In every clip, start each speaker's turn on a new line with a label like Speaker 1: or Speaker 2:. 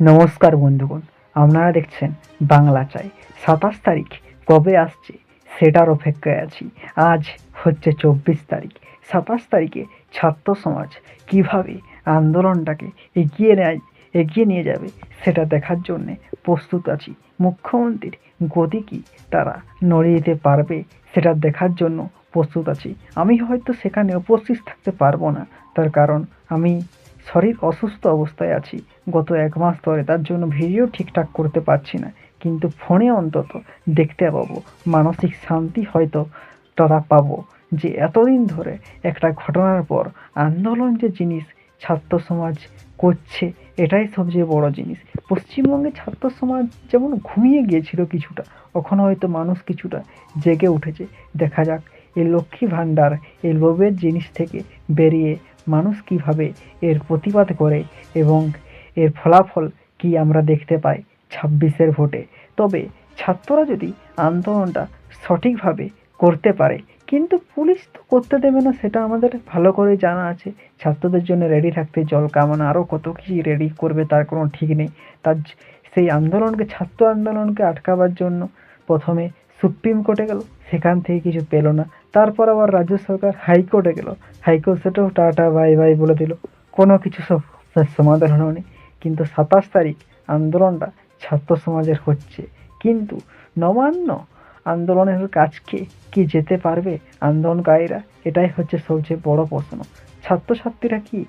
Speaker 1: নমস্কার বন্ধুগণ, আপনারা দেখছেন বাংলা চাই। 27 তারিখ কবে আসছে সেটার অপেক্ষায় আছি। আজ হচ্ছে 24 তারিখ। 27 তারিখে ছাত্র সমাজ কিভাবে আন্দোলনটাকে এগিয়ে নিয়ে যাবে সেটা দেখার জন্যে প্রস্তুত আছি। মুখ্যমন্ত্রীর গদি কি তারা নড়িয়ে দিতে পারবে সেটা দেখার জন্য প্রস্তুত আছি। আমি হয়তো সেখানে উপস্থিত থাকতে পারবো না, তার কারণ আমি শরীর অসুস্থ অবস্থায় আছি গত 1 মাস ধরে। তার জন্য ভিডিও ঠিকঠাক করতে পারছি না, কিন্তু ফোনে অন্তত দেখতে পাবো, মানসিক শান্তি হয়তো তারা পাবো যে এতদিন ধরে একটা ঘটনার পর আন্দোলন যে জিনিস ছাত্র সমাজ করছে, এটাই সবচেয়ে বড় জিনিস। পশ্চিমবঙ্গে ছাত্র সমাজ যেমন ঘুমিয়ে গিয়েছিল কিছুটা, এখন হয়তো মানুষ কিছুটা জেগে উঠেছে। দেখা যাক এই লক্ষ্মী ভাণ্ডার, এই লোভের জিনিস থেকে বেরিয়ে মানুষ কিভাবে এর প্রতিবাদ করে এবং এর ফলাফল কি আমরা দেখতে পাই 26-এর ভোটে। তবে ছাত্ররা যদি আন্দোলনটা সঠিকভাবে করতে পারে, কিন্তু পুলিশ তো করতে দেবে না, সেটা আমাদের ভালো করে জানা আছে। ছাত্রদের জন্য রেডি থাকতে জল কামানো আরও কত কিছু রেডি করবে তার কোনো ঠিক নেই। তার সেই আন্দোলনকে, ছাত্র আন্দোলনকে আটকাবার জন্য প্রথমে সুপ্রিম কোর্টে গেল, সেখান থেকে কিছু পেল না। তারপর আবার রাজ্য সরকার হাইকোর্টে গেল, হাইকোর্ট সেটাও টাটা বাই বাই বলে দিল, কোনো কিছু সমাধান হয়নি। কিন্তু 27 তারিখ আন্দোলনটা ছাত্র সমাজের হচ্ছে, কিন্তু নবান্ন আন্দোলনের কাছকে কি যেতে পারবে আন্দোলনকারীরা? এটাই হচ্ছে সবচেয়ে বড় প্রশ্ন। ছাত্রছাত্রীরা কি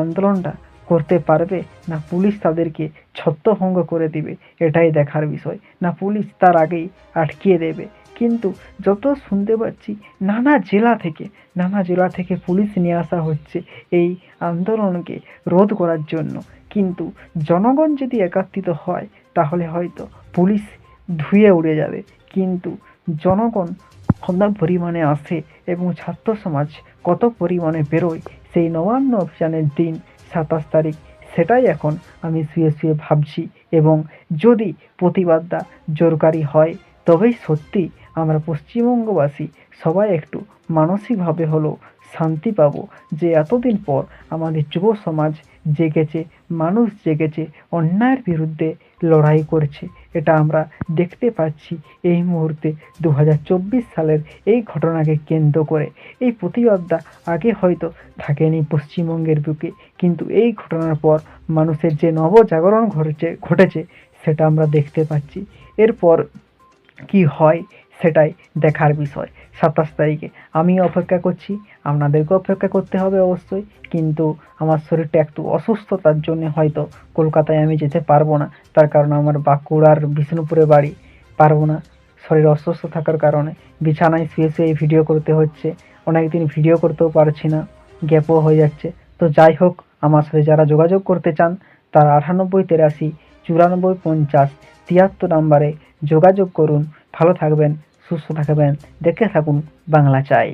Speaker 1: আন্দোলনটা করতে পারবে, না পুলিশ তাদেরকে ছত্রভঙ্গ করে দিবে? এটাই দেখার বিষয়। না পুলিশ তার আগেই আটকিয়ে দেবে। কিন্তু যত শুনতে পাচ্ছি নানা জেলা থেকে পুলিশ নিয়ে আসা হচ্ছে এই আন্দোলনকে রোধ করার জন্য। কিন্তু জনগণ যদি একত্রিত হয় তাহলে হয়তো পুলিশ ধুয়ে উড়ে যাবে। কিন্তু জনগণ কত পরিমাণে আসে এবং ছাত্র সমাজ কত পরিমাণে বেরোয় সেই নবান্ন অভিযানের দিন 27 তারিখ, সেটাই এখন আমি শুয়ে শুয়ে ভাবছি। এবং যদি প্রতিবাদটা জোরদারি হয়, তবেই সত্যি আমরা পশ্চিমবঙ্গবাসী সবাই একটু মানসিকভাবে হলেও শান্তি পাবো, যে এতদিন পর আমাদের যুব সমাজ জেগেছে, মানুষ জেগেছে, অন্যায়ের বিরুদ্ধে লড়াই করছে। এটা আমরা দেখতে পাচ্ছি এই মুহূর্তে 2024 সালের এই ঘটনাকে কেন্দ্র করে। এই প্রতিবাদটা আগে হয়তো থাকেনি পশ্চিমবঙ্গের বুকে, কিন্তু এই ঘটনার পর মানুষের যে নবজাগরণ ঘটেছে সেটা আমরা দেখতে পাচ্ছি। এরপর কি হয় সেটাই দেখার বিষয়। 27 তারিখে আমিও অপেক্ষা করছি, আপনাদেরকেও অপেক্ষা করতে হবে অবশ্যই। কিন্তু আমার শরীরটা একটু অসুস্থতার জন্য হয়তো কলকাতায় আমি যেতে পারবো না, তার কারণ আমার বাঁকুড়ার বিষ্ণুপুরে বাড়ি। পারবো না, শরীর অসুস্থ থাকার কারণে বিছানায় শুয়ে শুয়ে ভিডিও করতে হচ্ছে। অনেকদিন ভিডিও করতেও পারছি না, গ্যাপও হয়ে যাচ্ছে। তো যাই হোক, আমার সাথে যারা যোগাযোগ করতে চান তারা 9883 9450 73 নাম্বারে যোগাযোগ করুন। ভালো থাকবেন, সুস্থ থাকবেন, দেখে থাকুন বাংলা চাই।